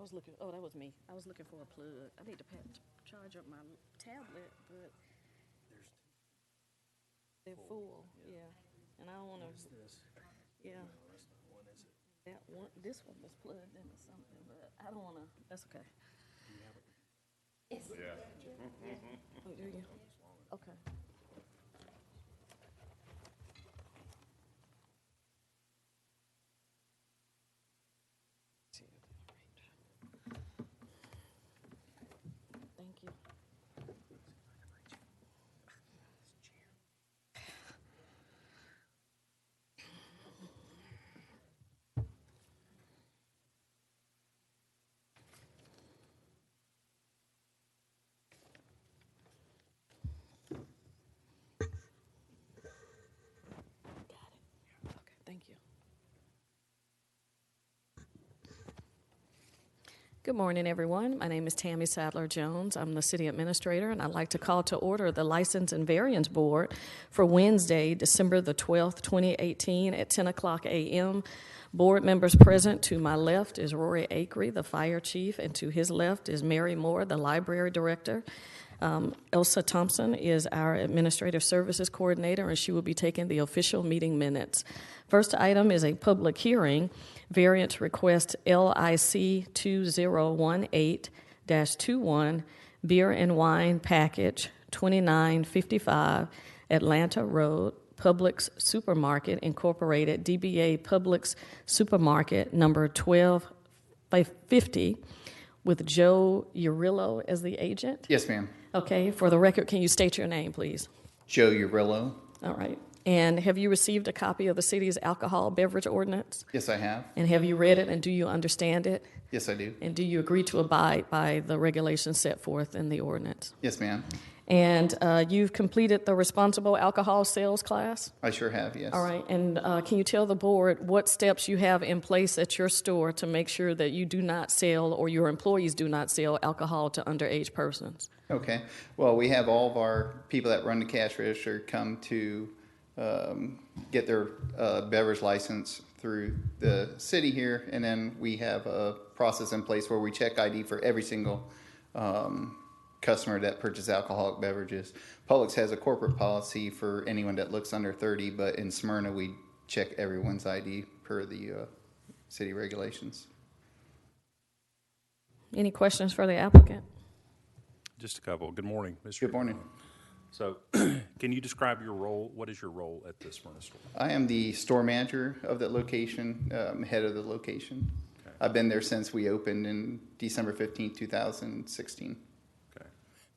was looking, oh, that was me. I was looking for a plug. I need to charge up my tablet, but they're full, yeah. And I don't want to, yeah. That's not one, is it? That one, this one was plugged into something, but I don't want to, that's okay. Yes. Yeah. Oh, do you? Okay. Thank you. Thank you. Good morning, everyone. My name is Tammy Sadler-Jones. I'm the city administrator, and I'd like to call to order the License and Variance Board for Wednesday, December the 12th, 2018 at 10 o'clock a.m. Board members present to my left is Rory Akery, the fire chief, and to his left is Mary Moore, the library director. Elsa Thompson is our Administrative Services Coordinator, and she will be taking the official meeting minutes. First item is a public hearing. Variance request LIC 2018-21, beer and wine package, 2955 Atlanta Road, Publix Supermarket Incorporated, DBA Publix Supermarket, number 1250, with Joe Urillo as the agent. Yes, ma'am. Okay, for the record, can you state your name, please? Joe Urillo. All right. And have you received a copy of the city's alcohol beverage ordinance? Yes, I have. And have you read it, and do you understand it? Yes, I do. And do you agree to abide by the regulations set forth in the ordinance? Yes, ma'am. And you've completed the responsible alcohol sales class? I sure have, yes. All right. And can you tell the board what steps you have in place at your store to make sure that you do not sell or your employees do not sell alcohol to underage persons? Okay. Well, we have all of our people that run the cash register come to get their beverage license through the city here, and then we have a process in place where we check ID for every single customer that purchases alcoholic beverages. Publix has a corporate policy for anyone that looks under 30, but in Smyrna we check everyone's ID per the city regulations. Any questions for the applicant? Just a couple. Good morning, Mr. Good morning. So, can you describe your role? What is your role at the Smyrna store? I am the store manager of that location, head of the location. Okay. I've been there since we opened in December 15th, 2016. Okay.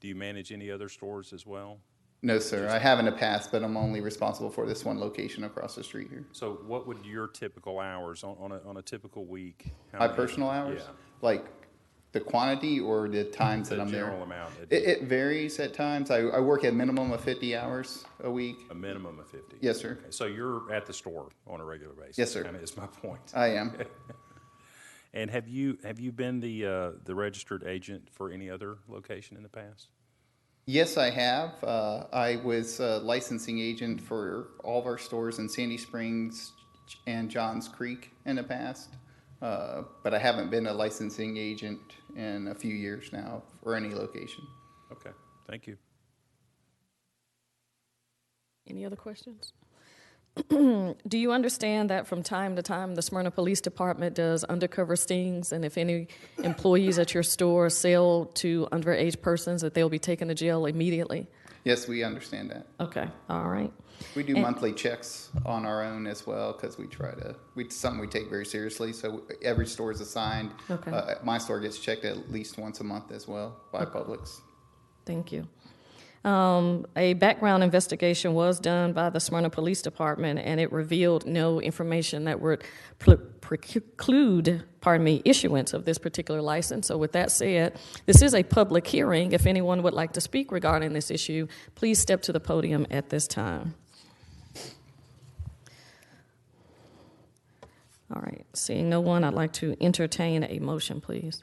Do you manage any other stores as well? No, sir. I have in the past, but I'm only responsible for this one location across the street here. So what would your typical hours on a typical week? My personal hours? Yeah. Like the quantity or the times that I'm there? The general amount. It varies at times. I work at a minimum of 50 hours a week. A minimum of 50? Yes, sir. Okay. So you're at the store on a regular basis? Yes, sir. Kind of is my point. I am. And have you been the registered agent for any other location in the past? Yes, I have. I was a licensing agent for all of our stores in Sandy Springs and Johns Creek in the past. But I haven't been a licensing agent in a few years now for any location. Okay, thank you. Any other questions? Do you understand that from time to time the Smyrna Police Department does undercover stings, and if any employees at your store sell to underage persons, that they'll be taken to jail immediately? Yes, we understand that. Okay, all right. We do monthly checks on our own as well because it's something we take very seriously. So every store is assigned. Okay. My store gets checked at least once a month as well by Publix. Thank you. A background investigation was done by the Smyrna Police Department, and it revealed no information that would preclude, issuance of this particular license. So with that said, this is a public hearing. If anyone would like to speak regarding this issue, please step to the podium at this time. All right, seeing no one, I'd like to entertain a motion, please.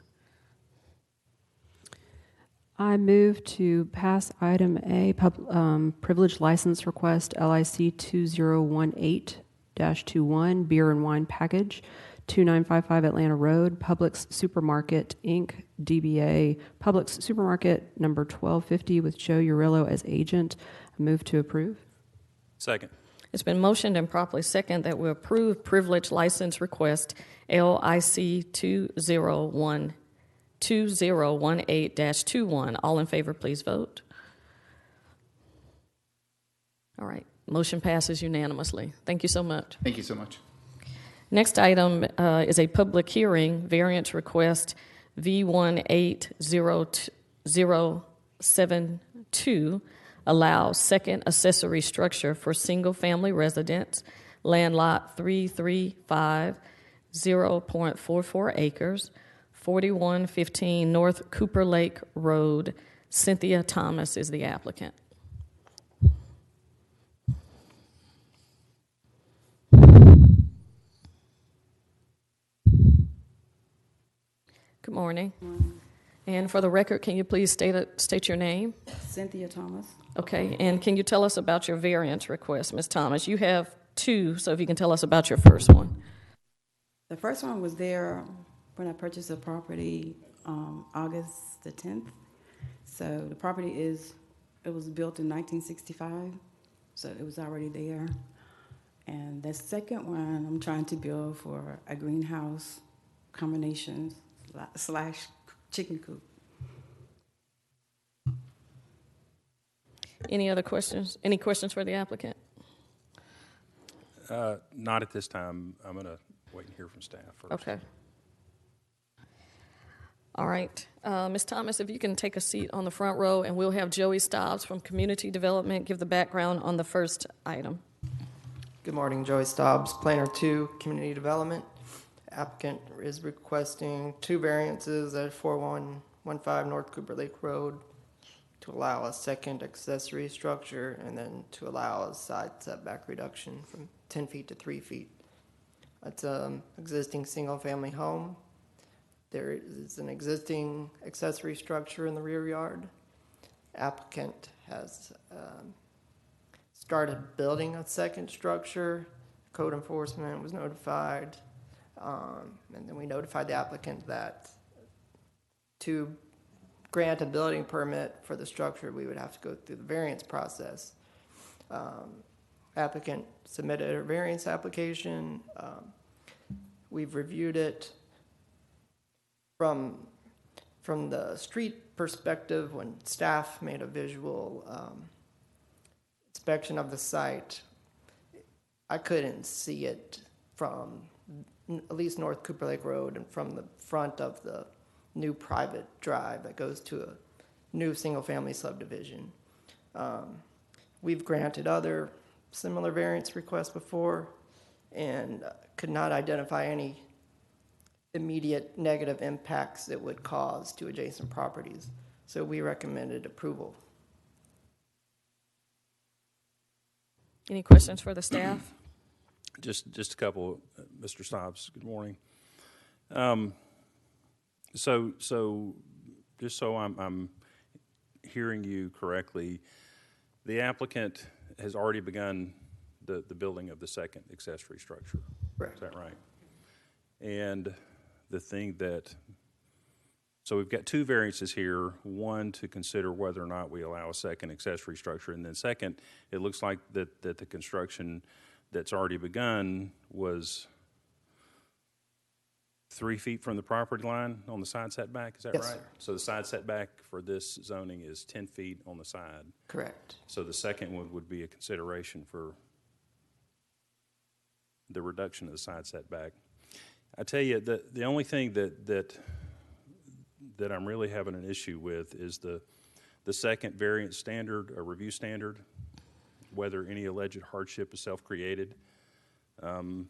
I move to pass item A, privilege license request LIC 2018-21, beer and wine package, 2955 Atlanta Road, Publix Supermarket, Inc., DBA Publix Supermarket, number 1250, with Joe Urillo as agent. I move to approve. Second. It's been motioned and properly second that we approve privilege license request LIC 2018-21. All in favor, please vote. All right. Motion passes unanimously. Thank you so much. Thank you so much. Next item is a public hearing, variance request V18072, allow second accessory structure for single-family residence, land lot 335, 0.44 acres, 4115 North Cooper Lake Road. Cynthia Thomas is the applicant. Good morning. And for the record, can you please state your name? Cynthia Thomas. Okay, and can you tell us about your variance request, Ms. Thomas? You have two, so if you can tell us about your first one. The first one was there when I purchased the property August the 10th. So the property it was built in 1965, so it was already there. And the second one, I'm trying to build for a greenhouse combination / chicken coop. Any other questions? Any questions for the applicant? Not at this time. I'm going to wait and hear from staff first. Okay. All right. Ms. Thomas, if you can take a seat on the front row, and we'll have Joey Stobbs from Community Development give the background on the first item. Good morning, Joey Stobbs, Planner 2, Community Development. Applicant is requesting two variances at 4115 North Cooper Lake Road to allow a second accessory structure and then to allow a side setback reduction from 10 feet to 3 feet. It's an existing single-family home. There is an existing accessory structure in the rear yard. Applicant has started building a second structure. Code enforcement was notified. And then we notified the applicant that to grant a building permit for the structure, we would have to go through the variance process. Applicant submitted a variance application. We've reviewed it from the street perspective. When staff made a visual inspection of the site, I couldn't see it from at least North Cooper Lake Road and from the front of the new private drive that goes to a new single-family subdivision. We've granted other similar variance requests before and could not identify any immediate negative impacts it would cause to adjacent properties. So we recommended approval. Any questions for the staff? Just a couple, Mr. Stobbs. Good morning. So just so I'm hearing you correctly, the applicant has already begun the building of the second accessory structure. Correct. Is that right? And the thing so we've got two variances here. One, to consider whether or not we allow a second accessory structure, and then second, it looks like that the construction that's already begun was 3 feet from the property line on the side setback, is that Yes, right? sir. So the side setback for this zoning is 10 feet on the side. Correct. So the second one would be a consideration for the reduction of the side setback. I tell you, the only thing that I'm really having an issue with is the second variance standard, or review standard, whether any alleged hardship is self-created. But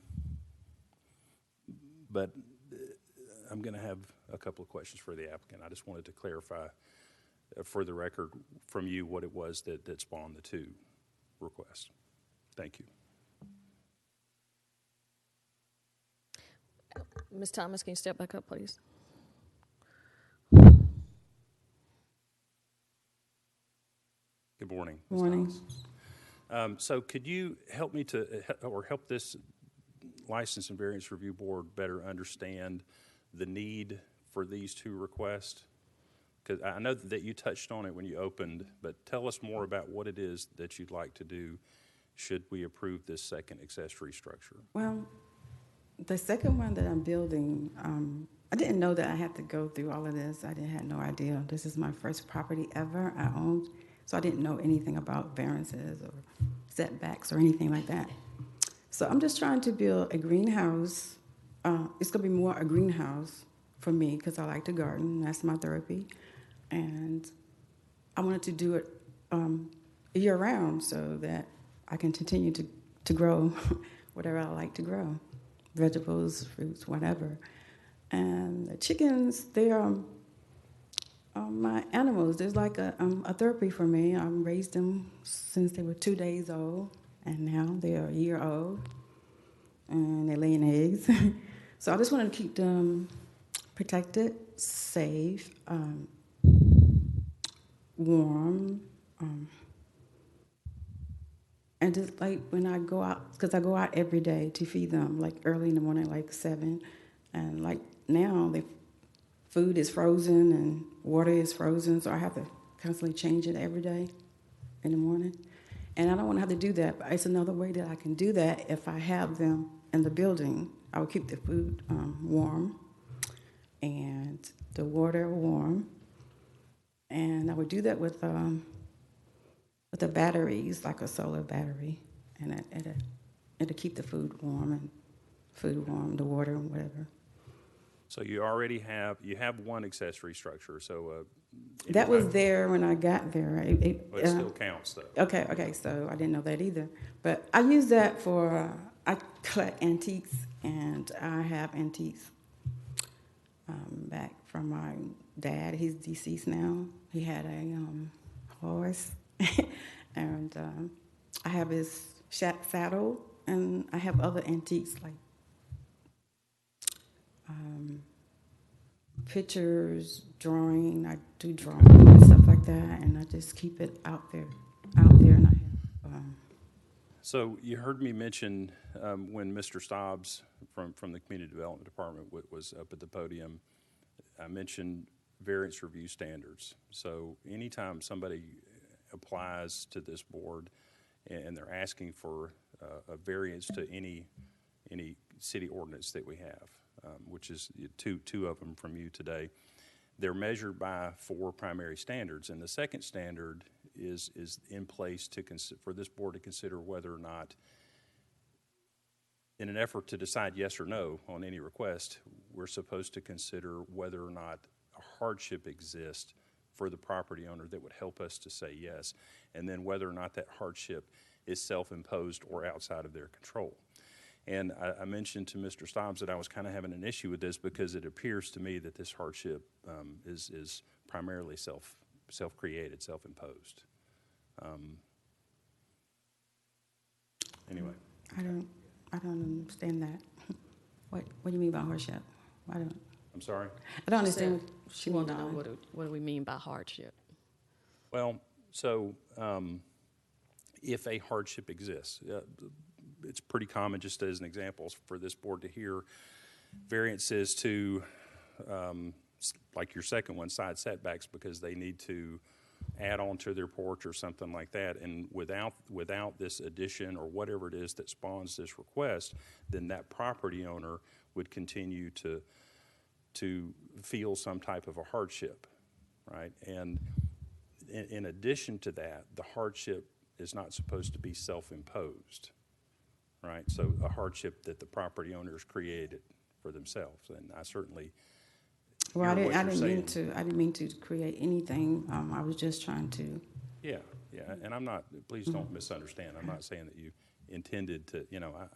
I'm going to have a couple of questions for the applicant. I just wanted to clarify for the record from you what it was that spawned the two requests. Thank you. Ms. Thomas, can you step back up, please? Good morning. Morning. So could you help me help this License and Variance Review Board better understand the need for these two requests? Because I know that you touched on it when you opened, but tell us more about what it is that you'd like to do should we approve this second accessory structure. Well, the second one that I'm building, I didn't know that I had to go through all of this. I had no idea. This is my first property ever I owned, so I didn't know anything about variances or setbacks or anything like that. So I'm just trying to build a greenhouse. It's going to be more a greenhouse for me because I like to garden. That's my therapy. And I wanted to do it year-round so that I can continue to grow whatever I like to grow, vegetables, fruits, whatever. And the chickens, they are my animals. There's like a therapy for me. I raised them since they were 2 days old, and now they are a year old, and they're laying eggs. So I just wanted to keep them protected, safe, warm, and just like when I go out, because I go out every day to feed them, like early in the morning, like 7, and like now the food is frozen and water is frozen, so I have to constantly change it every day in the morning. And I don't want to have to do that, but it's another way that I can do that if I have them in the building. I will keep the food warm and the water warm. And I would do that with the batteries, like a solar battery, and it'll keep the food warm, the water and whatever. So you already have one accessory structure. So that was there when I got there. It still counts, though. Okay. So I didn't know that either. But I use that for I collect antiques, and I have antiques back from my dad. He's deceased now. He had a horse, and I have his saddle, and I have other antiques like pictures, drawing. I do drawing and stuff like that, and I just keep it out there, and I have. So you heard me mention when Mr. Stobbs from the Community Development Department was up at the podium, I mentioned variance review standards. So anytime somebody applies to this board and they're asking for a variance to any city ordinance that we have, which is two of them from you today, they're measured by 4 primary standards, and the second standard is in place for this board to consider whether or not, in an effort to decide yes or no on any request, we're supposed to consider whether or not a hardship exists for the property owner that would help us to say yes, and then whether or not that hardship is self-imposed or outside of their control. And I mentioned to Mr. Stobbs that I was kind of having an issue with this because it appears to me that this hardship is primarily self-created, self-imposed. Anyway. I don't understand that. What do you mean by hardship? I'm sorry? I don't understand what She wanted to know what do we mean by hardship? Well, so if a hardship exists, it's pretty common, just as an example, for this board to hear variances to, like your second one, side setbacks, because they need to add on to their porch or something like that. And without this addition or whatever it is that spawns this request, then that property owner would continue to feel some type of a hardship, right? And in addition to that, the hardship is not supposed to be self-imposed, right? So a hardship that the property owners created for themselves, and I certainly. Well, I didn't mean to create anything. I was just trying to. Yeah, and I'm not. Please don't misunderstand. I'm not saying that you intended to.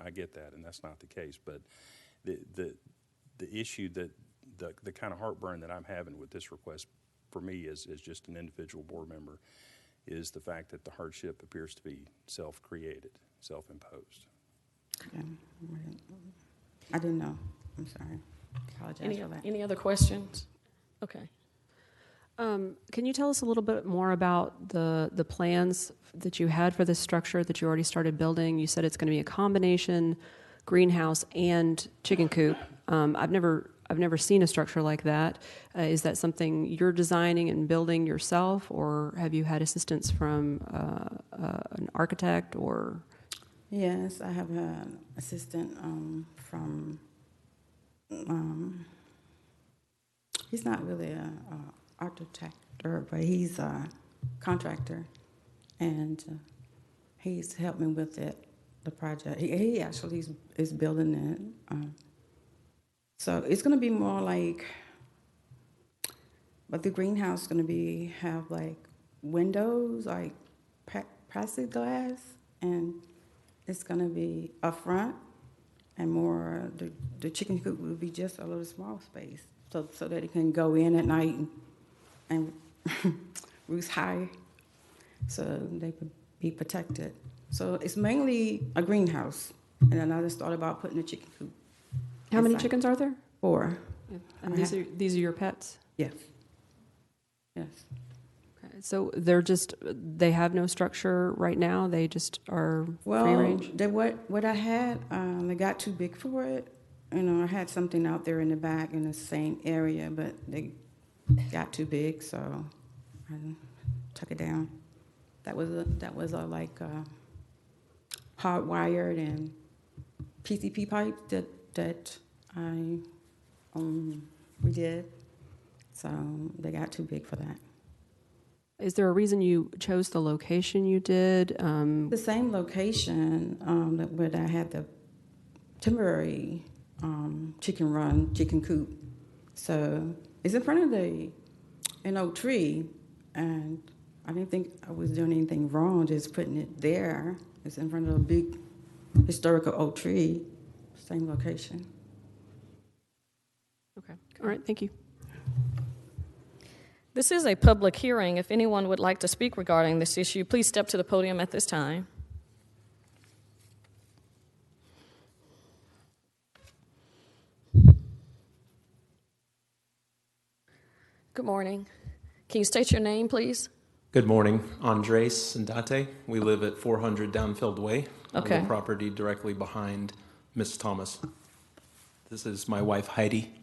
I get that, and that's not the case. But the issue that the kind of heartburn that I'm having with this request, for me, as just an individual board member, is the fact that the hardship appears to be self-created, self-imposed. Okay. I didn't know. I'm sorry. Apologize for that. Any other questions? Okay. Can you tell us a little bit more about the plans that you had for this structure that you already started building? You said it's going to be a combination greenhouse and chicken coop. I've never seen a structure like that. Is that something you're designing and building yourself, or have you had assistance from an architect or? Yes, I have an assistant from. He's not really a architect, but he's a contractor, and he's helped me with it, the project. He actually is building it. So it's going to be more like, but the greenhouse is going to have like windows, like plastic glass, and it's going to be up front, and more the chicken coop will be just a little small space, so that it can go in at night and roost high, so they could be protected. So it's mainly a greenhouse, and then I just thought about putting a chicken coop. How many inside. chickens are there? 4. And these are your pets? Yes. Yes. Okay. So they have no structure right now. They just are free Well, range. what I had, they got too big for it. You know, I had something out there in the back in the same area, but they got too big, so I took it down. That was like hardwired and PCP pipe that I redid. So they got too big for that. Is there a reason you chose the location you did? The same location where I had the temporary chicken coop. So it's in front of an oak tree, and I didn't think I was doing anything wrong just putting it there. It's in front of a big historical oak tree, same location. Okay. All right. Thank you. This is a public hearing. If anyone would like to speak regarding this issue, please step to the podium at this time. Good morning. Can you state your name, please? Good morning. Andres Sandate. We live at 400 Downfield Way Okay. on the property directly behind Miss Thomas. This is my wife, Heidi.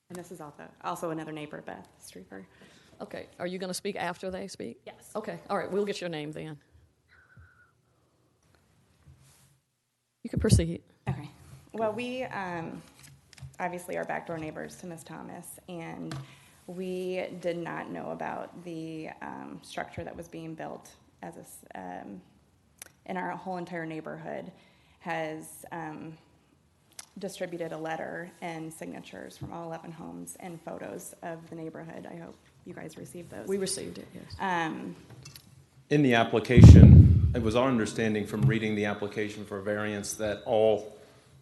And this is also another neighbor, Beth Streeper. Okay. Are you going to speak after they speak? Yes. Okay. All right. We'll get your name then. You can proceed. Okay. Well, we obviously are backdoor neighbors to Miss Thomas, and we did not know about the structure that was being built in our whole entire neighborhood has distributed a letter and signatures from all 11 homes and photos of the neighborhood. I hope you guys received those. We received it, yes. In the application, it was our understanding from reading the application for variance that all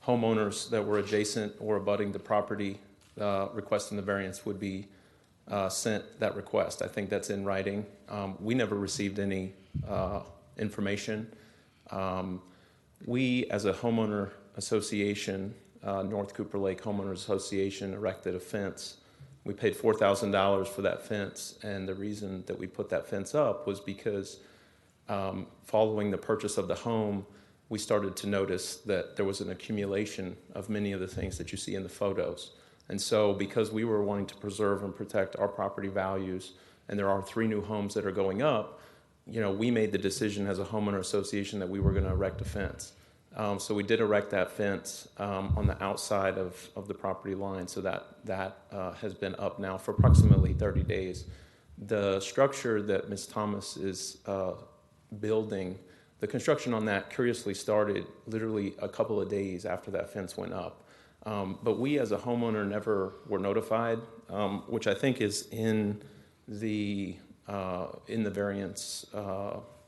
homeowners that were adjacent or abutting the property requesting the variance would be sent that request. I think that's in writing. We never received any information. We, as a homeowner association, North Cooper Lake Homeowners Association, erected a fence. We paid $4,000 for that fence, and the reason that we put that fence up was because following the purchase of the home, we started to notice that there was an accumulation of many of the things that you see in the photos. And so because we were wanting to preserve and protect our property values, and there are 3 new homes that are going up, we made the decision as a homeowner association that we were going to erect a fence. So we did erect that fence on the outside of the property line, so that has been up now for approximately 30 days. The structure that Ms. Thomas is building, the construction on that curiously started literally a couple of days after that fence went up. But we as a homeowner never were notified, which I think is in the variance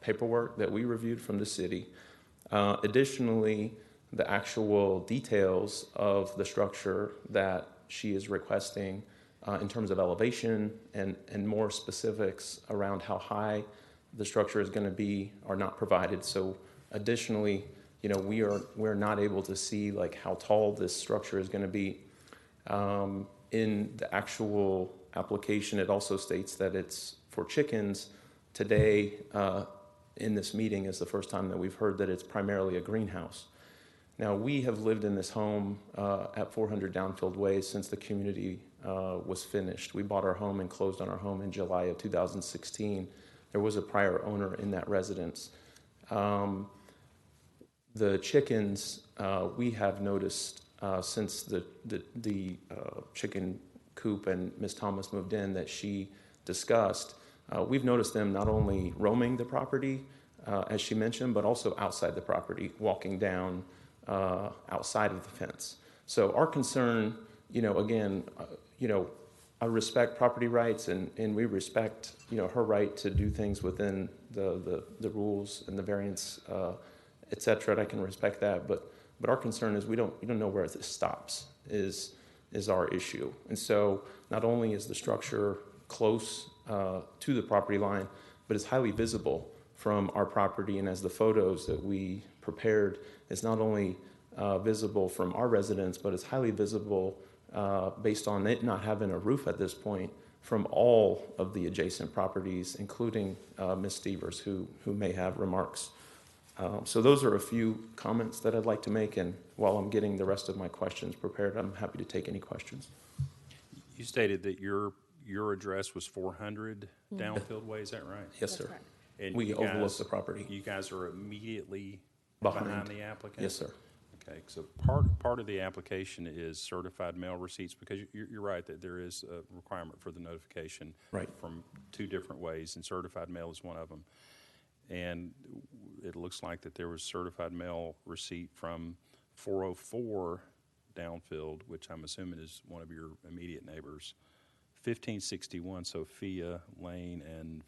paperwork that we reviewed from the city. Additionally, the actual details of the structure that she is requesting in terms of elevation and more specifics around how high the structure is going to be are not provided. So additionally, we're not able to see like how tall this structure is going to be. In the actual application, it also states that it's for chickens. Today, in this meeting is the first time that we've heard that it's primarily a greenhouse. Now, we have lived in this home at 400 Downfield Way since the community was finished. We bought our home and closed on our home in July of 2016. There was a prior owner in that residence. The chickens, we have noticed since the chicken coop and Ms. Thomas moved in that she discussed, we've noticed them not only roaming the property, as she mentioned, but also outside the property, walking down outside of the fence. So our concern, again, I respect property rights and we respect, her right to do things within the rules and the variance, et cetera, and I can respect that. But our concern is we don't know where this stops is our issue. And so not only is the structure close to the property line, but it's highly visible from our property. And as the photos that we prepared, it's not only visible from our residence, but it's highly visible based on it not having a roof at this point from all of the adjacent properties, including Ms. Stevers, who may have remarks. So those are a few comments that I'd like to make, and while I'm getting the rest of my questions prepared, I'm happy to take any questions. You stated that your address was 400 Downfield Way, is that right? Yes, sir. correct. And We you overlook guys- the property. You guys are immediately Behind. behind the applicant? Yes, sir. Okay, so part of the application is certified mail receipts, because you're right that there is a requirement for the notification Right. from two different ways, and certified mail is one of them. And it looks like that there was certified mail receipt from 404 Downfield, which I'm assuming is one of your immediate neighbors, 1561 Sophia Lane, and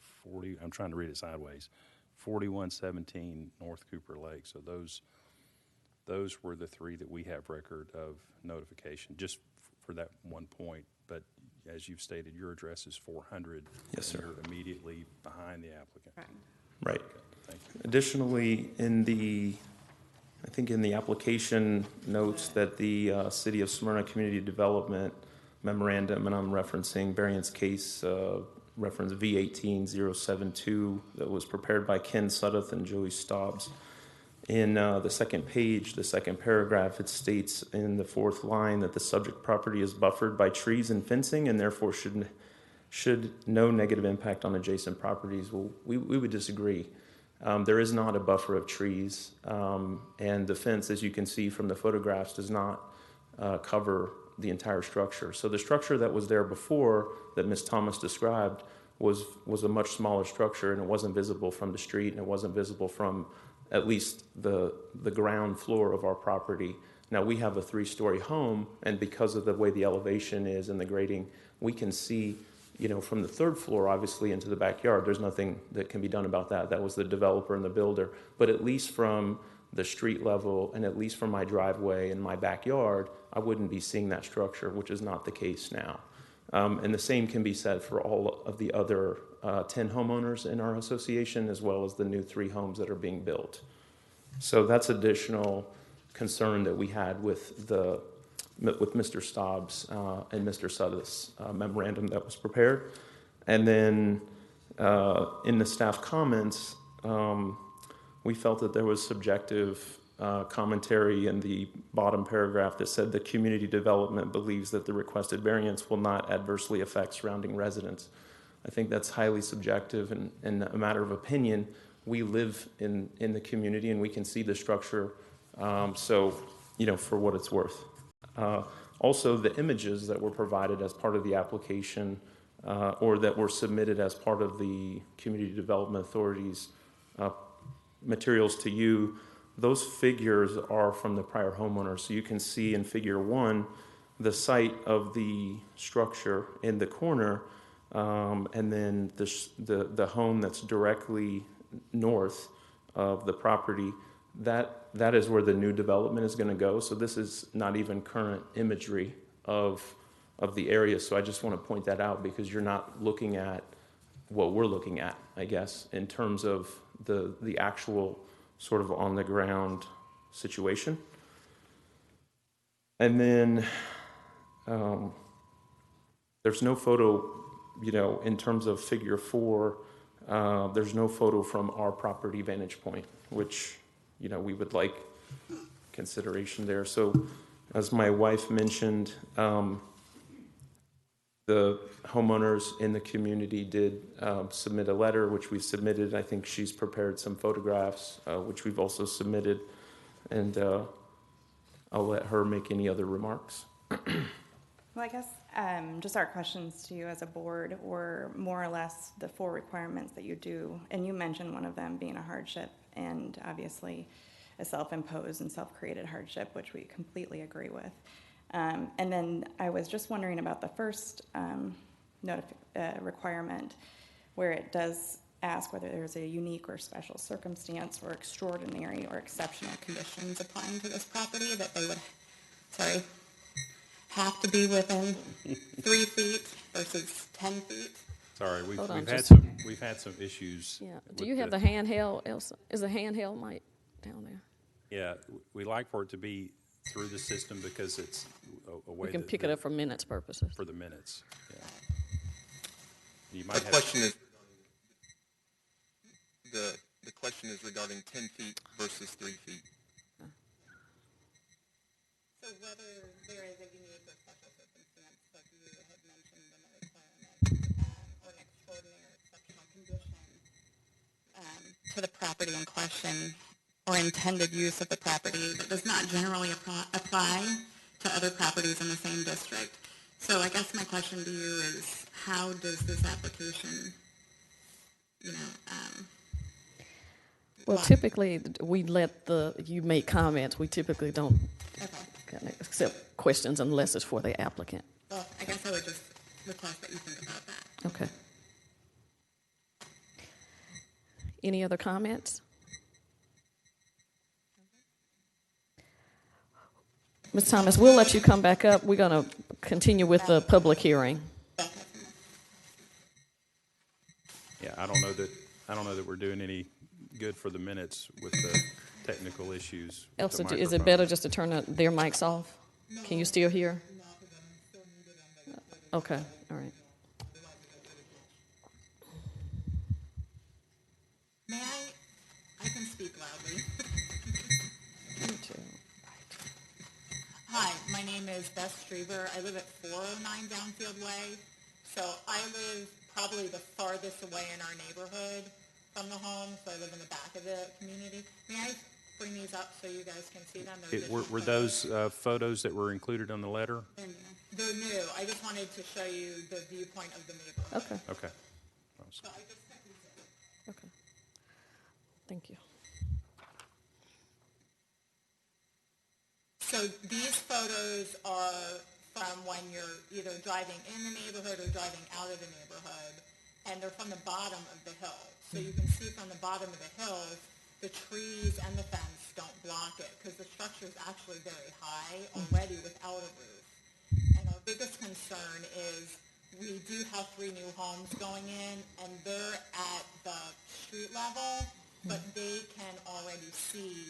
I'm trying to read it sideways, 4117 North Cooper Lake. So those were the three that we have record of notification, just for that one point. But as you've stated, your address is 400. Yes, sir. And you're immediately behind the applicant. Right. Right. Okay, thank you. Additionally, I think in the application notes that the City of Smyrna Community Development Memorandum, and I'm referencing variance case reference V18072 that was prepared by Ken Sudduth and Joey Stobbs. In the second page, the second paragraph, it states in the fourth line that the subject property is buffered by trees and fencing and therefore should no negative impact on adjacent properties. Well, we would disagree. There is not a buffer of trees, and the fence, as you can see from the photographs, does not cover the entire structure. So the structure that was there before that Ms. Thomas described was a much smaller structure, and it wasn't visible from the street, and it wasn't visible from at least the ground floor of our property. Now, we have a 3-story home, and because of the way the elevation is and the grading, we can see, from the 3rd floor, obviously, into the backyard. There's nothing that can be done about that. That was the developer and the builder. But at least from the street level, and at least from my driveway and my backyard, I wouldn't be seeing that structure, which is not the case now. And the same can be said for all of the other 10 homeowners in our association, as well as the new 3 homes that are being built. So that's additional concern that we had with Mr. Stobbs and Mr. Sudduth's memorandum that was prepared. And then in the staff comments, we felt that there was subjective commentary in the bottom paragraph that said the community development believes that the requested variance will not adversely affect surrounding residents. I think that's highly subjective and a matter of opinion. We live in the community and we can see the structure, so for what it's worth. Also, the images that were provided as part of the application or that were submitted as part of the Community Development Authority's materials to you, those figures are from the prior homeowner. So you can see in figure 1 the site of the structure in the corner, and then the home that's directly north of the property. That is where the new development is going to go. So this is not even current imagery of the area. So I just want to point that out because you're not looking at what we're looking at, I guess, in terms of the actual sort of on the ground situation. And then there's no photo, in terms of figure 4 There's no photo from our property vantage point, which, we would like consideration there. So as my wife mentioned, the homeowners in the community did submit a letter, which we submitted. I think she's prepared some photographs, which we've also submitted. And I'll let her make any other remarks. Well, I guess just our questions to you as a board were more or less the 4 requirements that you do. And you mentioned one of them being a hardship, and obviously a self-imposed and self-created hardship, which we completely agree with. And then I was just wondering about the first requirement, where it does ask whether there's a unique or special circumstance or extraordinary or exceptional conditions applying to this property that they would, have to be within 3 feet versus 10 feet. Sorry, we've Hold on, had some issues. Yeah. with Do you have the handheld, Elsa? Is the handheld mic down there? Yeah, we like for it to be through the system because it's a way We can that- pick it up for minutes purposes. for the minutes. Yeah. You My might have question is, the question is regarding 10 feet versus 3 feet. So whether there is a unique or special circumstance, like you had mentioned in the requirement, or an extraordinary or exceptional condition to the property in question, or intended use of the property that does not generally apply to other properties in the same district. So I guess my question to you is, how does this application, Well, typically, we let you make comments. We typically don't okay. accept questions unless it's for the applicant. Well, I guess I would just request that you think about that. Okay. Any other comments? Ms. Thomas, we'll let you come back up. We're going to continue with the public hearing. Yeah, I don't know that we're doing any good for the minutes with the technical issues. with Elsa, the is it better microphones. just to turn their mics off? Can you still hear? Okay, all right. May I can speak loudly. Me too. Hi, my name is Beth Strieber. I live at 409 Downfield Way. So I live probably the farthest away in our neighborhood from the home, so I live in the back of the community. May I bring these up so you guys can see them? Were those photos that were included on the letter? They're new. I just wanted to show you the viewpoint of the neighborhood. Okay, Okay. So I just sent these in. okay. Thank you. So these photos are from when you're either driving in the neighborhood or driving out of the neighborhood, and they're from the bottom of the hill. So you can see from the bottom of the hill, the trees and the fence don't block it, because the structure is actually very high already without a roof. And our biggest concern is we do have 3 new homes going in, and they're at the street level, but they can already see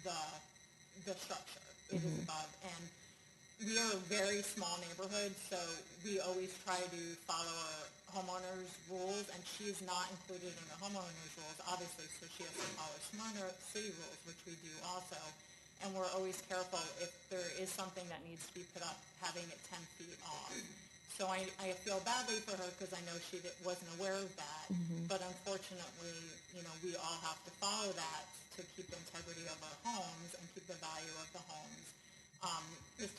the structure. It is above. And we are a very small neighborhood, so we always try to follow our homeowners' rules, and she's not included in the homeowners' rules, obviously, so she has to follow smarter city rules, which we do also. And we're always careful if there is something that needs to be put up, having it 10 feet off. So I feel badly for her because I know she wasn't aware of that, but unfortunately, we all have to follow that to keep the integrity of our homes and keep the value of the homes. Ms.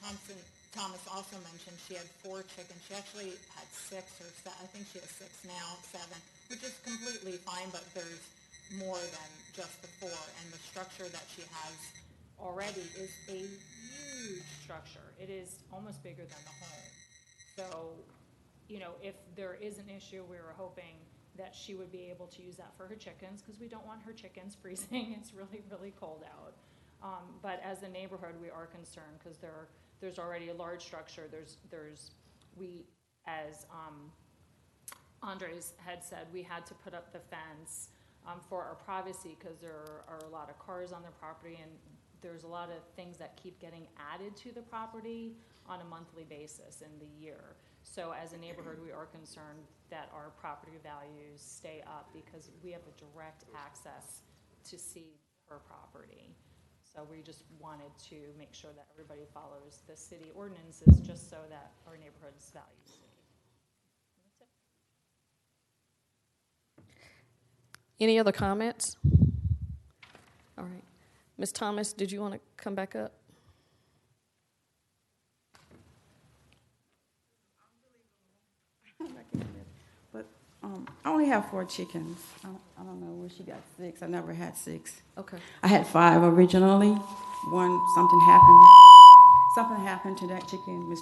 Thomas also mentioned she had 4 chickens. She actually had 6 or 7. I think she has 6 now, 7, which is completely fine, but there's more than just the 4. And the structure that she has already is a huge structure. It is almost bigger than the home. So, if there is an issue, we were hoping that she would be able to use that for her chickens, because we don't want her chickens freezing. It's really, really cold out. But as a neighborhood, we are concerned because there's already a large structure. As Andres had said, we had to put up the fence for our privacy because there are a lot of cars on the property, and there's a lot of things that keep getting added to the property on a monthly basis in the year. So as a neighborhood, we are concerned that our property values stay up because we have a direct access to see her property. So we just wanted to make sure that everybody follows the city ordinances just so that our neighborhood's values stay. That's it. Any other comments? All right. Ms. Thomas, did you want to come back up? But I only have 4 chickens. I don't know where she got 6. I never had 6. Okay. I had 5 originally. Something happened to that chicken.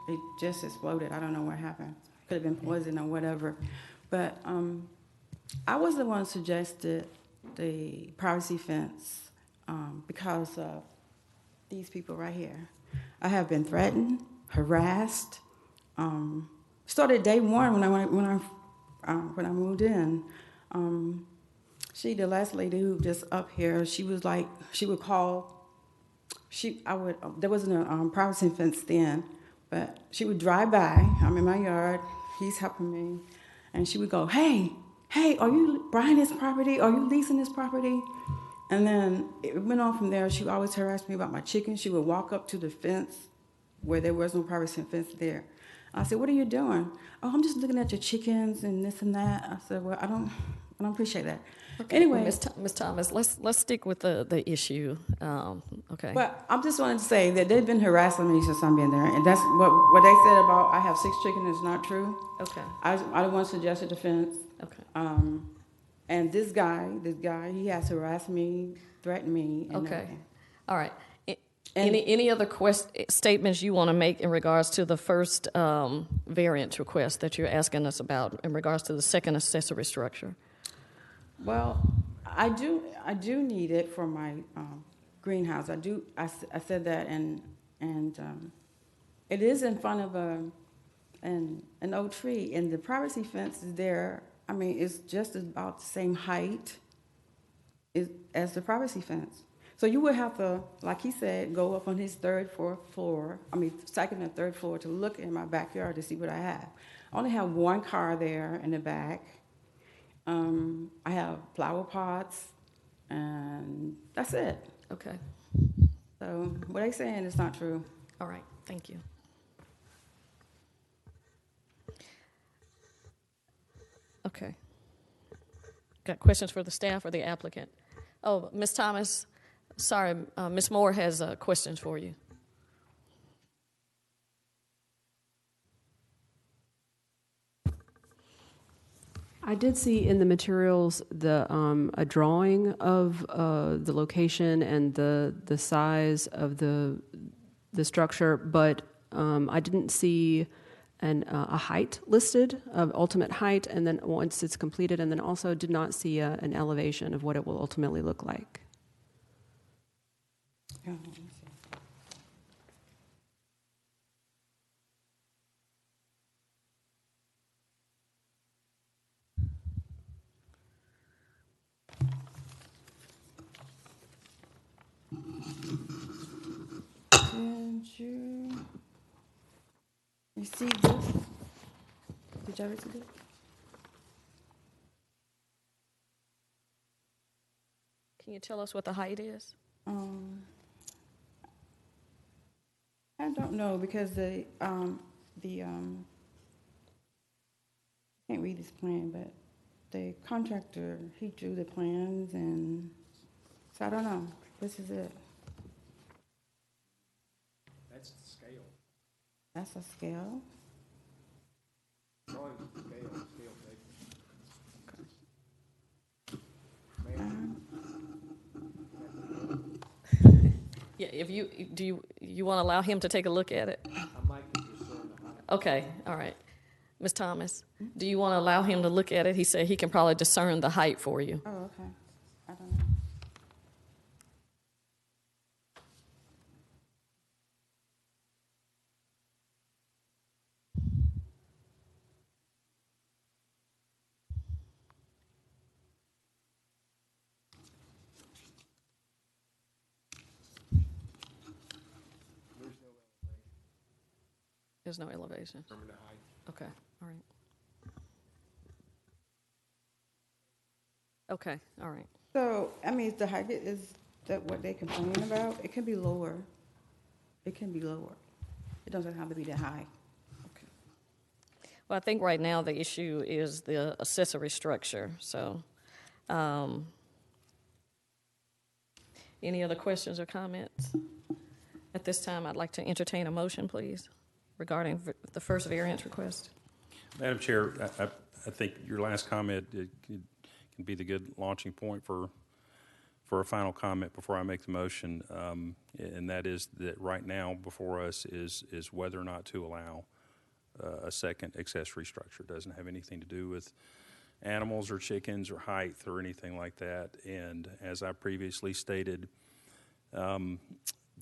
It just exploded. I don't know what happened. Could have been poison or whatever. But I was the one who suggested the privacy fence because of these people right here. I have been threatened, harassed. Started day one when I moved in. The last lady who just up here, she was like, she would call. There wasn't a privacy fence then, but she would drive by. I'm in my yard. He's helping me, and she would go, "Hey, are you buying this property? Are you leasing this property?" And then it went on from there. She would always harass me about my chickens. She would walk up to the fence where there was no privacy fence there. I said, "What are you doing?" "Oh, I'm just looking at your chickens and this and that." I said, "Well, I don't appreciate that." Okay. Anyway, Ms. Thomas, let's stick with the issue. Okay. but I'm just wanting to say that they've been harassing me since I've been there, and that's what they said about I have 6 chickens is not true. Okay. I the one suggested the fence. Okay. And this guy, he has harassed me, threatened me. And Okay. everything. All right. And- Any other statements you want to make in regards to the first variance request that you're asking us about in regards to the second accessory structure? Well, I do need it for my greenhouse. I said that, and it is in front of an old tree, and the privacy fence is there. I mean, it's just about the same height as the privacy fence. So you would have to, like he said, go up on his second and third floor to look in my backyard to see what I have. I only have 1 car there in the back. I have flower pots, and that's it. Okay. So what they're saying is not true. All right. Thank you. Okay. Got questions for the staff or the applicant? Oh, Ms. Thomas, sorry, Ms. Moore has questions for you. I did see in the materials a drawing of the location and the size of the structure, but I didn't see a height listed of ultimate height, and then once it's completed, and then also did not see an elevation of what it will ultimately look like. Oh, let me see. Did you see this? Did you ever see this? Can you tell us what the height is? I don't know because the can't read this plan, but the contractor, he drew the plans, and so I don't know. This is it. That's the scale. That's a scale. Drawing scale Yeah, if you want to allow him to take a look at it? I might be discern the height. Okay, all right. Ms. Thomas, do you want to allow him to look at it? He said he can probably discern the height for you. Oh, okay. I don't know. There's no elevation? Determine the height. Okay, all right. Okay, all right. So, I mean, the height is that what they complaining about? It can be lower. It can be lower. It doesn't have to be that high. Okay. Well, I think right now the issue is the accessory structure, so. Any other questions or comments? At this time, I'd like to entertain a motion, please, regarding the first variance request. Madam Chair, I think your last comment can be the good launching point for a final comment before I make the motion, and that is that right now before us is whether or not to allow a second accessory structure. It doesn't have anything to do with animals or chickens or height or anything like that. And as I previously stated, the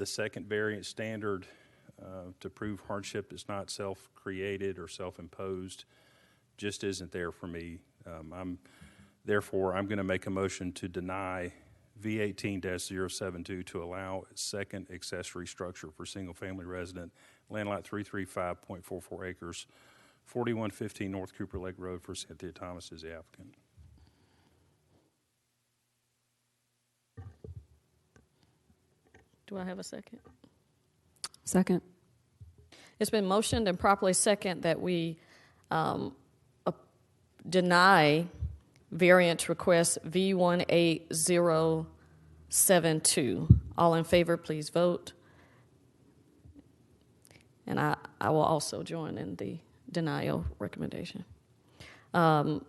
second variance standard to prove hardship is not self-created or self-imposed just isn't there for me. Therefore, I'm going to make a motion to deny V18-072 to allow a second accessory structure for single-family resident, land lot 335.44 acres, 4115 North Cooper Lake Road for Cynthia Thomas as the applicant. Do I have a second? Second. It's been motioned and properly second that we deny variance request V18072. All in favor, please vote. And I will also join in the denial recommendation. The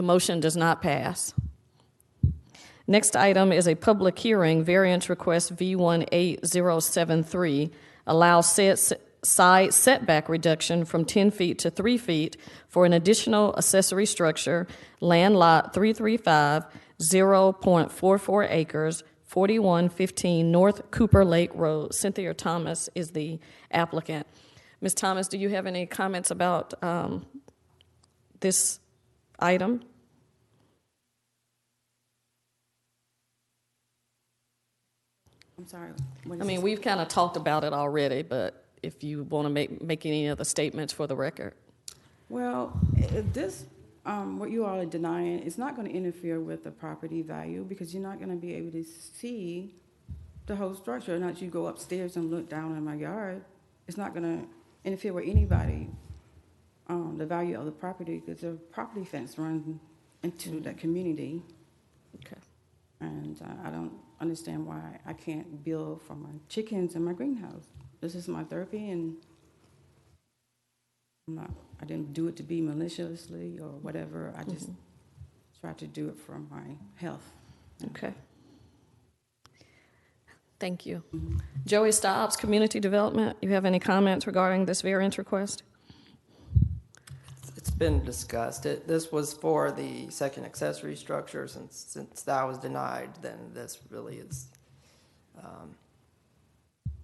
motion does not pass. Next item is a public hearing, variance request V18073, allows side setback reduction from 10 feet to 3 feet for an additional accessory structure, land lot 335, 0.44 acres, 4115 North Cooper Lake Road. Cynthia Thomas is the applicant. Ms. Thomas, do you have any comments about this item? I'm sorry. I mean, we've kind of talked about it already, but if you want to make any other statements for the record. Well, this, what you all are denying, it's not going to interfere with the property value because you're not going to be able to see the whole structure. Not you go upstairs and look down in my yard. It's not going to interfere with anybody, the value of the property, because the property fence runs into the community. Okay. And I don't understand why I can't build for my chickens in my greenhouse. This is my therapy, and I didn't do it to be maliciously or whatever. I just tried to do it for my health. Okay. Thank you. Joey Stobbs, Community Development. You have any comments regarding this variance request? It's been discussed. This was for the second accessory structure. Since that was denied, then this really is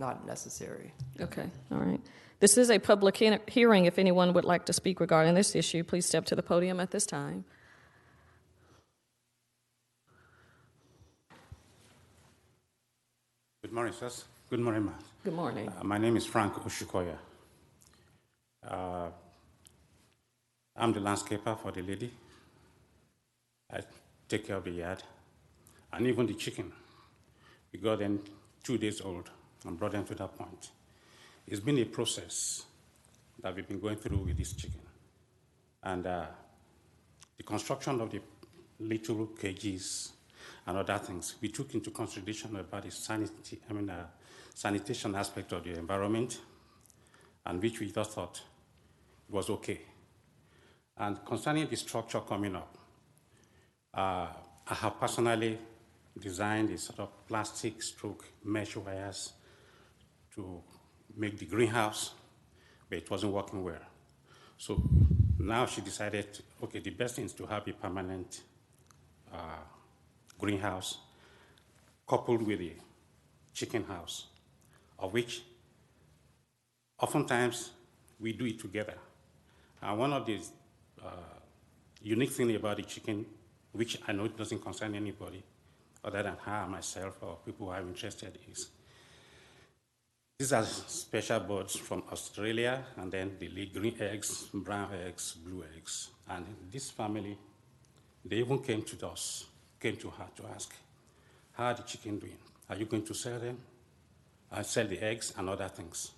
not necessary. Okay, all right. This is a public hearing. If anyone would like to speak regarding this issue, please step to the podium at this time. Good morning, sirs. Good morning, ma'am. Good morning. My name is Frank Oshikoya. I'm the landscaper for the lady. I take care of the yard and even the chicken. We got them 2 days old and brought them to that point. It's been a process that we've been going through with this chicken. And the construction of the little cages and other things, we took into consideration about the sanitation aspect of the environment, and which we just thought was okay. And concerning the structure coming up, I have personally designed a sort of plastic stroke mesh wires to make the greenhouse, but it wasn't working well. So now she decided, okay, the best thing is to have a permanent greenhouse coupled with a chicken house, of which oftentimes we do it together. And one of the unique things about the chicken, which I know it doesn't concern anybody other than her, myself, or people who are interested, is These are special birds from Australia, and then they lay green eggs, brown eggs, blue eggs. And this family, they even came to us, came to her to ask, how are the chicken doing? Are you going to sell them? I sell the eggs and other things,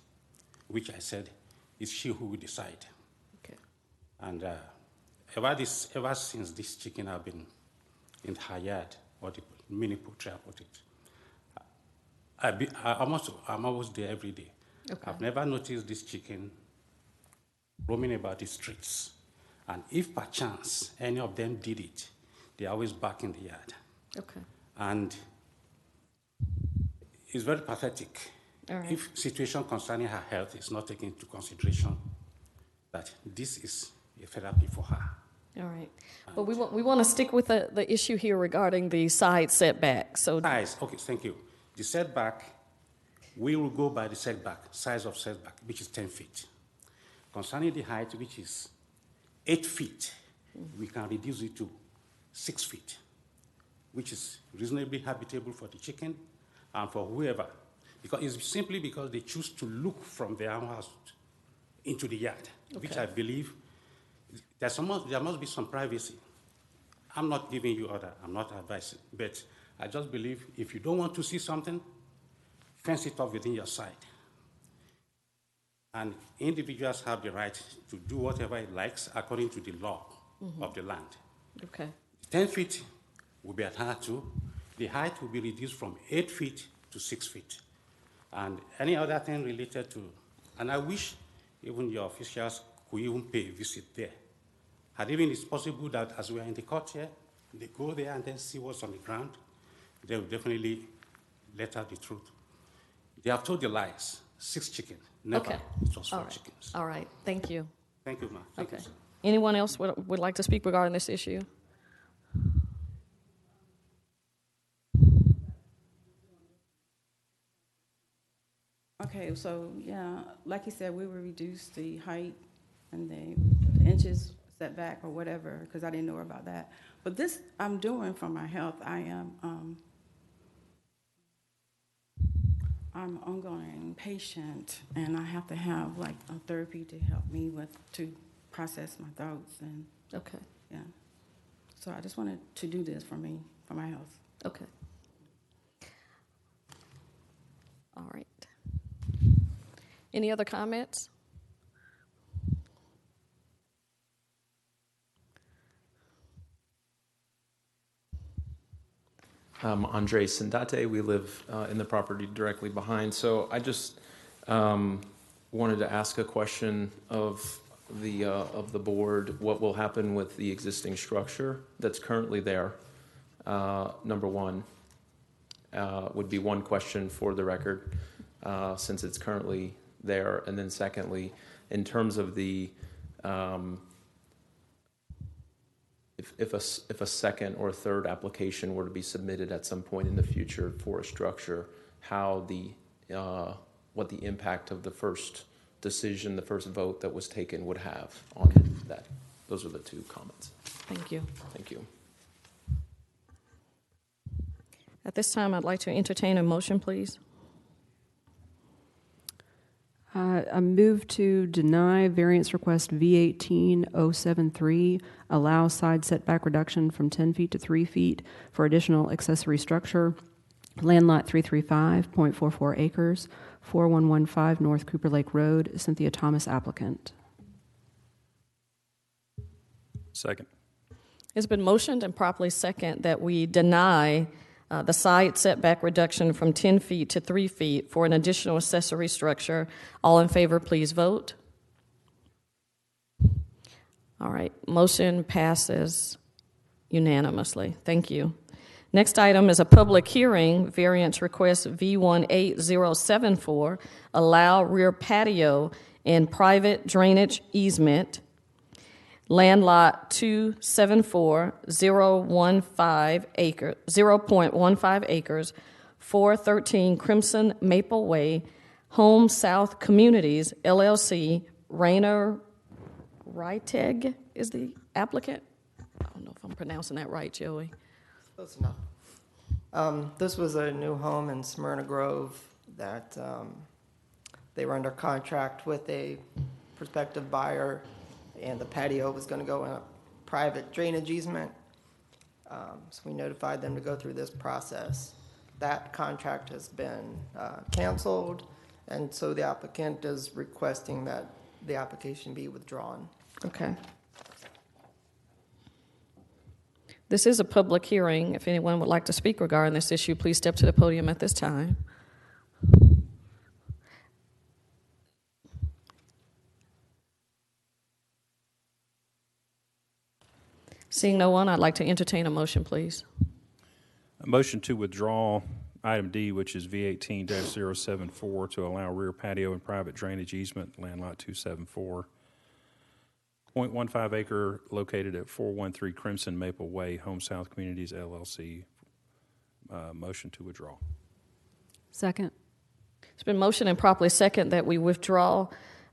which I said, it's she who will decide. Okay. And ever since this chicken have been in her yard, or the mini poultry, I put it, I'm almost there every day. Okay. I've never noticed this chicken roaming about the streets. And if perchance any of them did it, they're always back in the yard. Okay. And it's very pathetic. All right. If situation concerning her health is not taken into consideration, that this is a therapy for her. All right. But we want to stick with the issue here regarding the side setback. So Size, okay, thank you. The setback, we will go by the setback, size of setback, which is 10 feet. Concerning the height, which is 8 feet, we can reduce it to 6 feet, which is reasonably habitable for the chicken and for whoever. Because it's simply because they choose to look from their own house into the yard, which I believe there must be some privacy. I'm not giving you order, I'm not advising, but I just believe if you don't want to see something, fence it off within your side. And individuals have the right to do whatever it likes according to the law of the land. okay. 10 feet will be adhered to. The height will be reduced from 8 feet to 6 feet. And any other thing related to, and I wish even your officials could even pay a visit there. And even it's possible that as we are in the court here, they go there and then see what's on the ground. They will definitely let out the truth. They have told the lies. 6 chickens. Never. Okay. It was 4 All right. chickens. All right. Thank you. Thank you, ma'am. Thank Okay. you, sir. Anyone else would like to speak regarding this issue? Okay, so, yeah, like you said, we would reduce the height and the inches setback or whatever, because I didn't know about that. But this I'm doing for my health. I'm ongoing patient, and I have to have like a therapy to help me to process my thoughts and, Okay. yeah. So I just wanted to do this for me, for my health. Okay. All right. Any other comments? Andre Sindate. We live in the property directly behind. So I just wanted to ask a question of the board. What will happen with the existing structure that's currently there? Number one would be one question for the record, since it's currently there. And then secondly, in terms of the if a second or a third application were to be submitted at some point in the future for a structure, how what the impact of the first decision, the first vote that was taken would have on that. Those are the two comments. Thank you. Thank you. At this time, I'd like to entertain a motion, please. I move to deny variance request V18073, allow side setback reduction from 10 feet to 3 feet for additional accessory structure, land lot 335.44 acres, 4115 North Cooper Lake Road, Cynthia Thomas applicant. Second. It's been motioned and properly second that we deny the side setback reduction from 10 feet to 3 feet for an additional accessory structure. All in favor, please vote. All right, motion passes unanimously. Thank you. Next item is a public hearing, variance request V18074, allow rear patio in private drainage easement, land lot 0.15 acres, 413 Crimson Maple Way, Home South Communities, LLC, Rainer Reiteg is the applicant. I don't know if I'm pronouncing that right, Joey. Close enough. This was a new home in Smyrna Grove that They were under contract with a prospective buyer, and the patio was going to go in a private drainage easement. So we notified them to go through this process. That contract has been canceled, and so the applicant is requesting that the application be withdrawn. Okay. This is a public hearing. If anyone would like to speak regarding this issue, please step to the podium at this time. Seeing no one, I'd like to entertain a motion, please. A motion to withdraw item D, which is V18-074, to allow rear patio and private drainage easement, land lot 274, 0.15 acre located at 413 Crimson Maple Way, Home South Communities, LLC. Motion to withdraw. Second. It's been motioned and properly second that we withdraw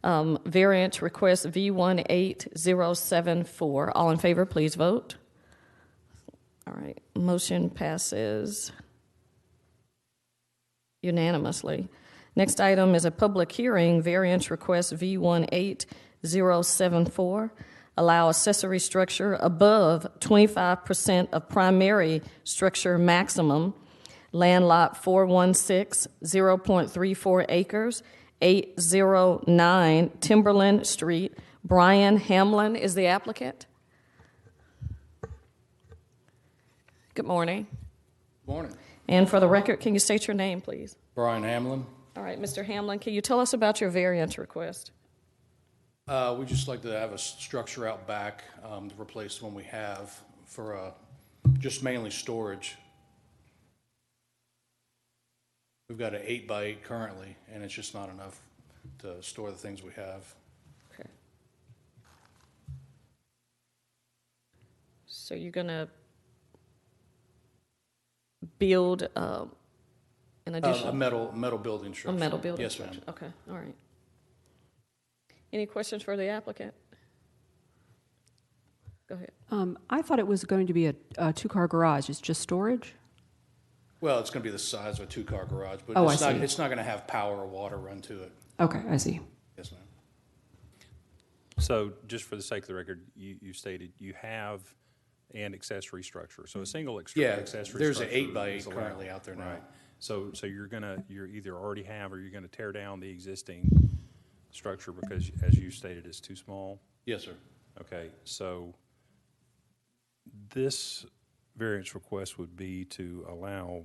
variance request V18074. All in favor, please vote. All right, motion passes unanimously. Next item is a public hearing, variance request V18074. Allow accessory structure above 25% of primary structure maximum, land lot 416, 0.34 acres, 809 Timberland Street. Brian Hamlin is the applicant. Good morning. Morning. And for the record, can you state your name, please? Brian Hamlin. All right, Mr. Hamlin, can you tell us about your variance request? We just like to have a structure out back to replace the one we have for just mainly storage. We've got an 8x8 currently, and it's just not enough to store the things we have. Okay. So you're going to build an additional... A metal building structure. A metal building Yes, structure. ma'am. Okay, all right. Any questions for the applicant? Go ahead. I thought it was going to be a two-car garage. It's just storage? Well, it's going to be the size of a two-car garage, but Oh, it's I not, see. it's not going to have power or water run to it. Okay, I see. Yes, ma'am. So just for the sake of the record, you stated you have an accessory structure. So a single Yeah, accessory there's an structure 8x8 is allowed. currently out there now. Right. So you're either already have or you're going to tear down the existing structure because, as you stated, it's too small? Yes, sir. Okay, so this variance request would be to allow,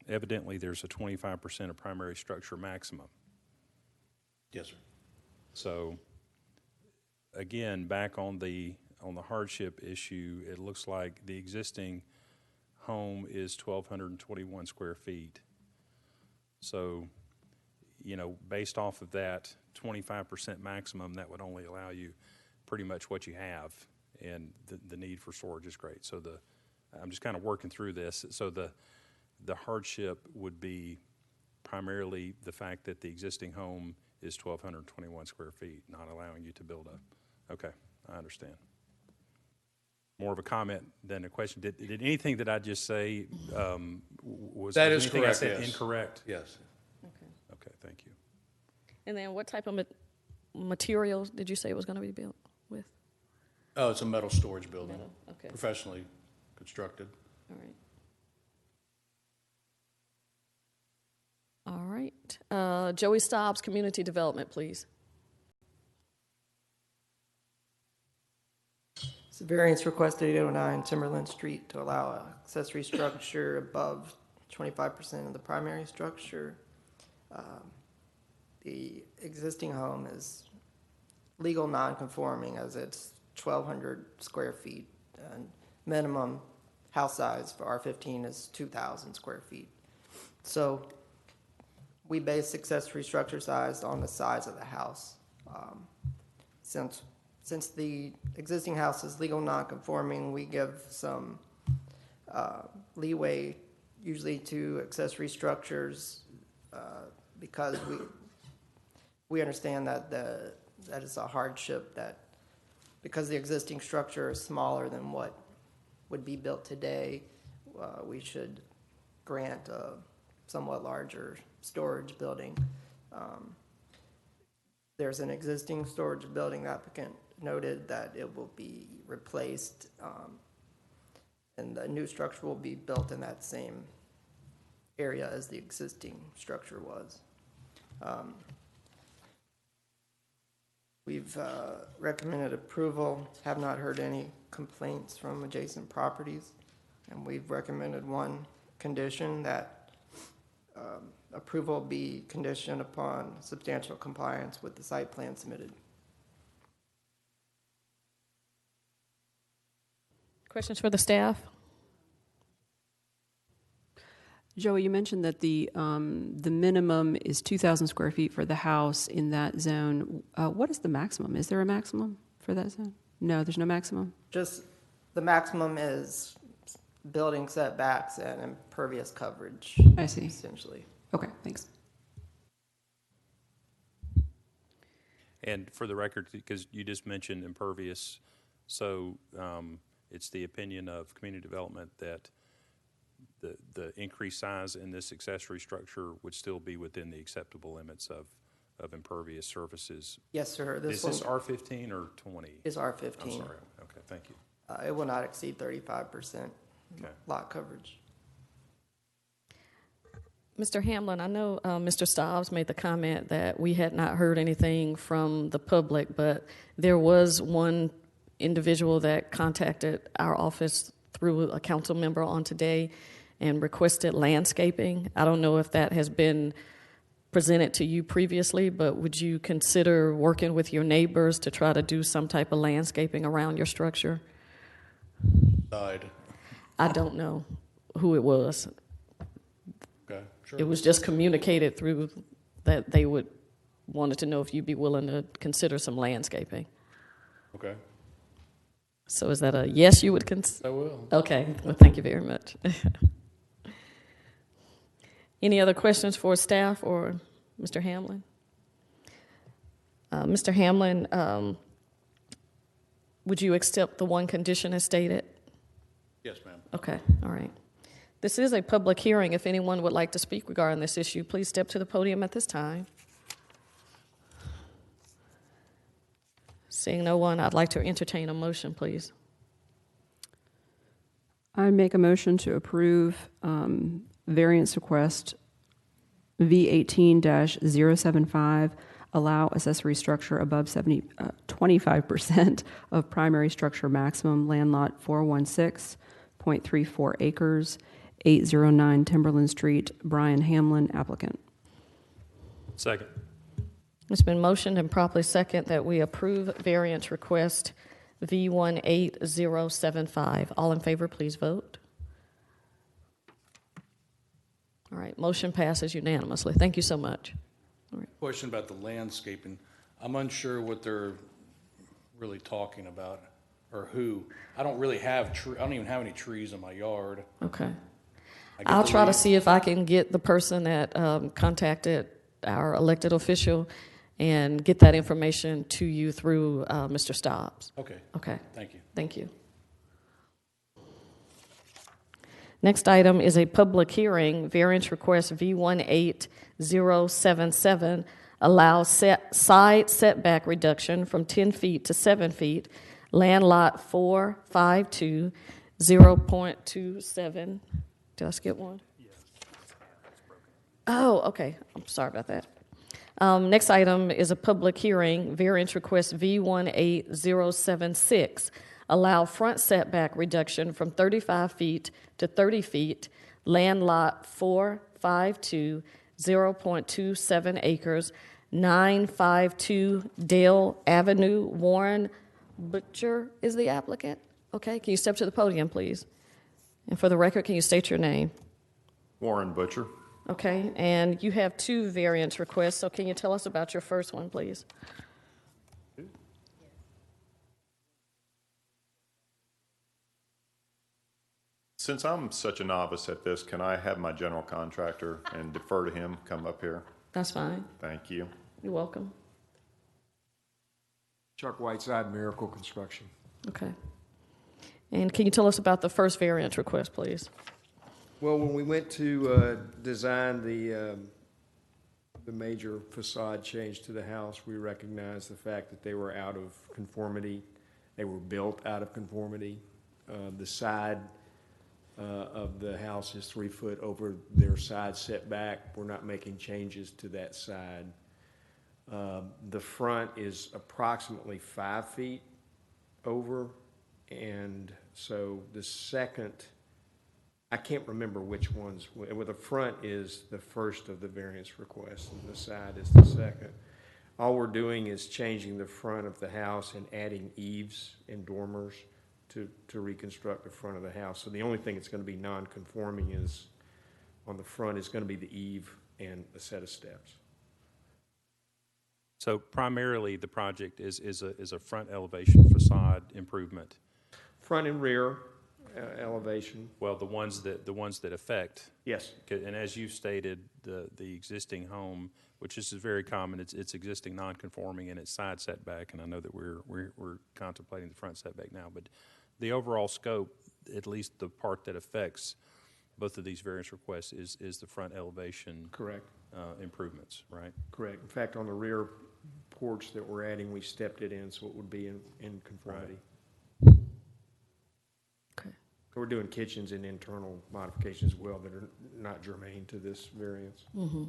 evidently there's a 25% of primary structure maximum. Yes, sir. So again, back on the hardship issue, it looks like the existing home is 1,221 square feet. So, you know, based off of that 25% maximum, that would only allow you pretty much what you have, and the need for storage is great. So I'm just kind of working through this. So the hardship would be primarily the fact that the existing home is 1,221 square feet, not allowing you to build okay, I understand. More of a comment than a question. Did anything that I just say was That was is anything correct, I said yes. incorrect? Yes. Okay, thank you. And then what type of materials did you say it was going to be built with? Oh, it's a metal storage building. Metal, okay. Professionally constructed. All right. All right. Joey Stobbs, Community Development, please. It's a variance request 809 Timberland Street to allow an accessory structure above 25% of the primary structure. The existing home is legal non-conforming as it's 1,200 square feet. And minimum house size for R15 is 2,000 square feet. So we base accessory structure size on the size of the house. Since the existing house is legal non-conforming, we give some leeway usually to accessory structures because we understand that that is a hardship, that because the existing structure is smaller than what would be built today, we should grant somewhat larger storage building. There's an existing storage building. The applicant noted that it will be replaced, and the new structure will be built in that same area as the existing structure was. We've recommended approval, have not heard any complaints from adjacent properties, and we've recommended one condition, that approval be conditioned upon substantial compliance with the site plan submitted. Questions for the staff? Joey, you mentioned that the minimum is 2,000 square feet for the house in that zone. What is the maximum? Is there a maximum for that zone? No, there's no maximum? Just the maximum is building setbacks and impervious coverage. I see. Essentially. Okay, thanks. And for the record, because you just mentioned impervious, so it's the opinion of community development that the increased size in this accessory structure would still be within the acceptable limits of impervious surfaces. Yes, sir. Is this R15 or 20? Is R15. I'm sorry. Okay, thank you. It will not exceed 35% lot coverage. Mr. Hamlin, I know Mr. Stobbs made the comment that we had not heard anything from the public, but there was one individual that contacted our office through a council member on today and requested landscaping. I don't know if that has been presented to you previously, but would you consider working with your neighbors to try to do some type of landscaping around your structure? I don't know who it was. Okay, sure. It was just communicated through that they wanted to know if you'd be willing to consider some landscaping. Okay. So is that a yes you would consider? I will. Okay, well, thank you very much. Any other questions for staff or Mr. Hamlin? Mr. Hamlin, would you accept the one condition as stated? Yes, ma'am. Okay, all right. This is a public hearing. If anyone would like to speak regarding this issue, please step to the podium at this time. Seeing no one, I'd like to entertain a motion, please. I make a motion to approve variance request V18-075, allow accessory structure above 25% of primary structure maximum, land lot 416.34 acres, 809 Timberland Street, Brian Hamlin, applicant. Second. It's been motioned and properly second that we approve variance request V18075. All in favor, please vote. All right, motion passes unanimously. Thank you so much. All right. Question about the landscaping. I'm unsure what they're really talking about or who. I don't really have I don't even have any trees in my yard. Okay. I'll try to see if I can get the person that contacted our elected official and get that information to you through Mr. Stobbs. Okay. Okay. Thank you. Thank you. Next item is a public hearing, variance request V18077, allows side setback reduction from 10 feet to 7 feet, land lot 452, 0.27. Did I skip one? Oh, okay. I'm sorry about that. Next item is a public hearing, variance request V18076, allow front setback reduction from 35 feet to 30 feet, land lot 452, 0.27 acres, 952 Dale Avenue. Warren Butcher is the applicant. Okay, can you step to the podium, please? And for the record, can you state your name? Warren Butcher. Okay, and you have two variance requests, so can you tell us about your first one, please? Since I'm such a novice at this, can I have my general contractor and defer to him come up here? That's fine. Thank you. You're welcome. Chuck Whiteside, Miracle Construction. Okay. And can you tell us about the first variance request, please? Well, when we went to design the major facade change to the house, we recognized the fact that they were out of conformity. They were built out of conformity. The side of the house is 3 foot over their side setback. We're not making changes to that side. The front is approximately 5 feet over, and so the second, I can't remember which ones, well, the front is the first of the variance requests, and the side is the second. All we're doing is changing the front of the house and adding eaves and dormers to reconstruct the front of the house. So the only thing that's going to be non-conforming is, on the front, is going to be the eave and a set of steps. So primarily, the project is a front elevation facade improvement. Front and rear elevation. Well, the ones that affect. Yes. And as you stated, the existing home, which is very common, it's existing non-conforming and it's side setback. And I know that we're contemplating the front setback now, but the overall scope, at least the part that affects both of these variance requests, is the front elevation. Correct. Improvements, right? Correct. In fact, on the rear porch that we're adding, we stepped it in so it would be in conformity. Right. Okay. So we're doing kitchens and internal modifications as well that are not germane to this variance. Mm-hmm.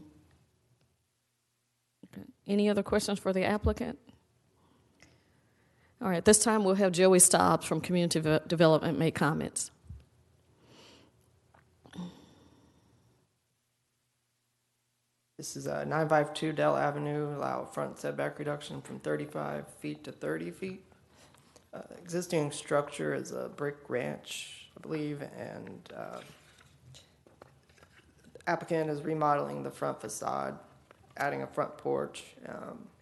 Okay. Any other questions for the applicant? All right, this time we'll have Joey Stobbs from Community Development make comments. This is 952 Dell Avenue, allow front setback reduction from 35 feet to 30 feet. Existing structure is a brick ranch, I believe, and applicant is remodeling the front facade, adding a front porch,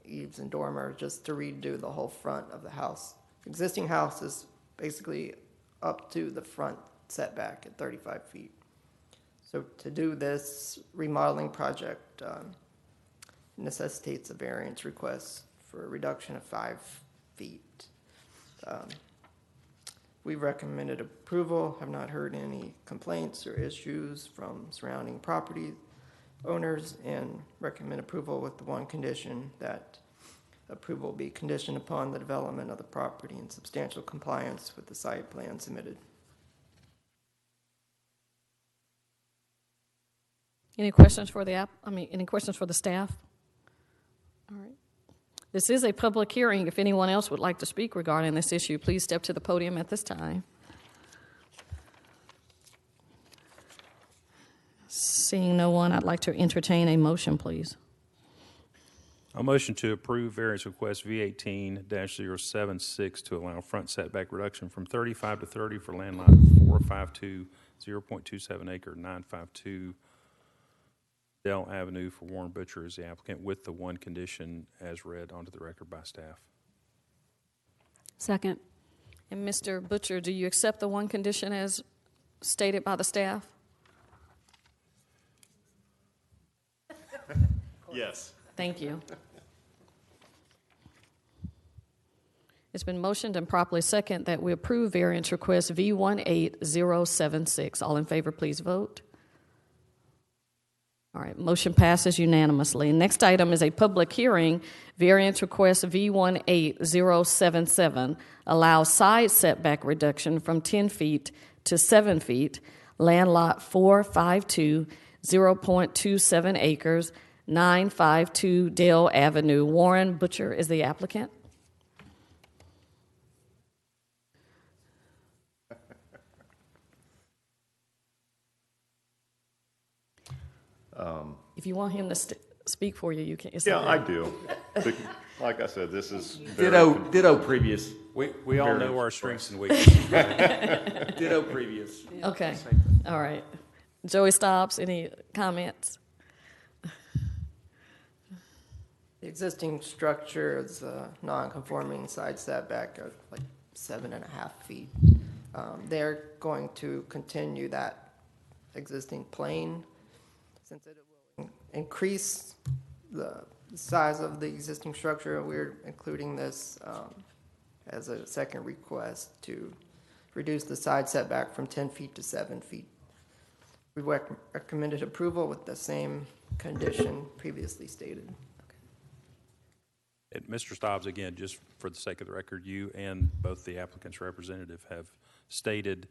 eaves and dormer, just to redo the whole front of the house. Existing house is basically up to the front setback at 35 feet. So to do this remodeling project necessitates a variance request for a reduction of 5 feet. We recommended approval, have not heard any complaints or issues from surrounding property owners, and recommend approval with the one condition that approval be conditioned upon the development of the property in substantial compliance with the site plan submitted. Any questions for any questions for the staff? All right. This is a public hearing. If anyone else would like to speak regarding this issue, please step to the podium at this time. Seeing no one, I'd like to entertain a motion, please. A motion to approve variance request V18-076 to allow front setback reduction from 35 to 30 for land lot 452, 0.27 acre, 952 Dell Avenue for Warren Butcher as the applicant, with the one condition as read onto the record by staff. Second. And Mr. Butcher, do you accept the one condition as stated by the staff? Yes. Thank you. It's been motioned and properly second that we approve variance request V18076. All in favor, please vote. All right, motion passes unanimously. Next item is a public hearing. Variance request V18077 allows side setback reduction from 10 feet to 7 feet, land lot 452, 0.27 acres, 952 Dale Avenue. Warren Butcher is the applicant. If you want him to speak for you, you can. Yeah, I do. Like I said, this is ditto previous. We all know our strengths and weaknesses. Ditto previous. Okay. All right. Joey Stobbs, any comments? The existing structure is a non-conforming side setback of like 7.5 feet. They're going to continue that existing plane since it will increase the size of the existing structure. We're including this as a second request to reduce the side setback from 10 feet to 7 feet. We recommended approval with the same condition previously stated. And Mr. Stobbs, again, just for the sake of the record, you and both the applicant's representative have stated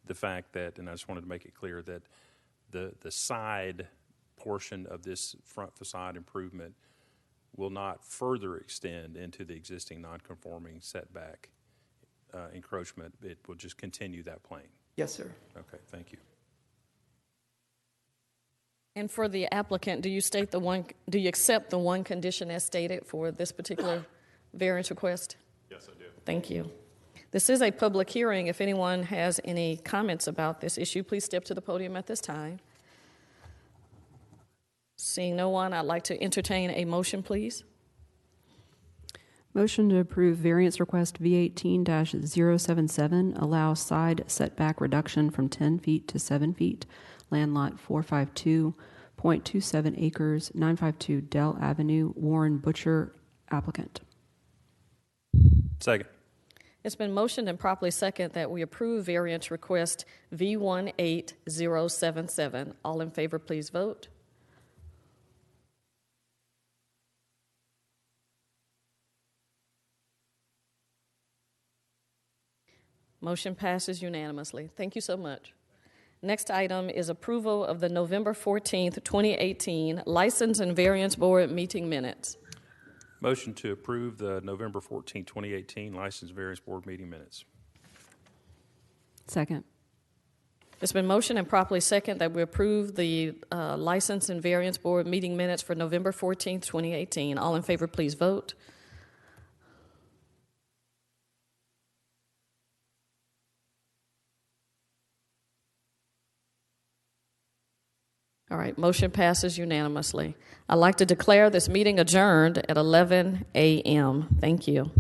the fact that, and I just wanted to make it clear, that the side portion of this front facade improvement will not further extend into the existing non-conforming setback encroachment. It will just continue that plane. Yes, sir. Okay, thank you. And for the applicant, do you accept the one condition as stated for this particular variance request? Yes, I do. Thank you. This is a public hearing. If anyone has any comments about this issue, please step to the podium at this time. Seeing no one, I'd like to entertain a motion, please. Motion to approve variance request V18-077, allow side setback reduction from 10 feet to 7 feet, land lot 452.27 acres, 952 Dell Avenue, Warren Butcher, applicant. Second. It's been motioned and properly second that we approve variance request V18077. All in favor, please vote. Motion passes unanimously. Thank you so much. Next item is approval of the November 14th, 2018 License and Variance Board meeting minutes. Motion to approve the November 14, 2018 License Variance Board meeting minutes. Second. It's been motioned and properly second that we approve the License and Variance Board meeting minutes for November 14th, 2018. All in favor, please vote. All right, motion passes unanimously. I'd like to declare this meeting adjourned at 11 a.m. Thank you.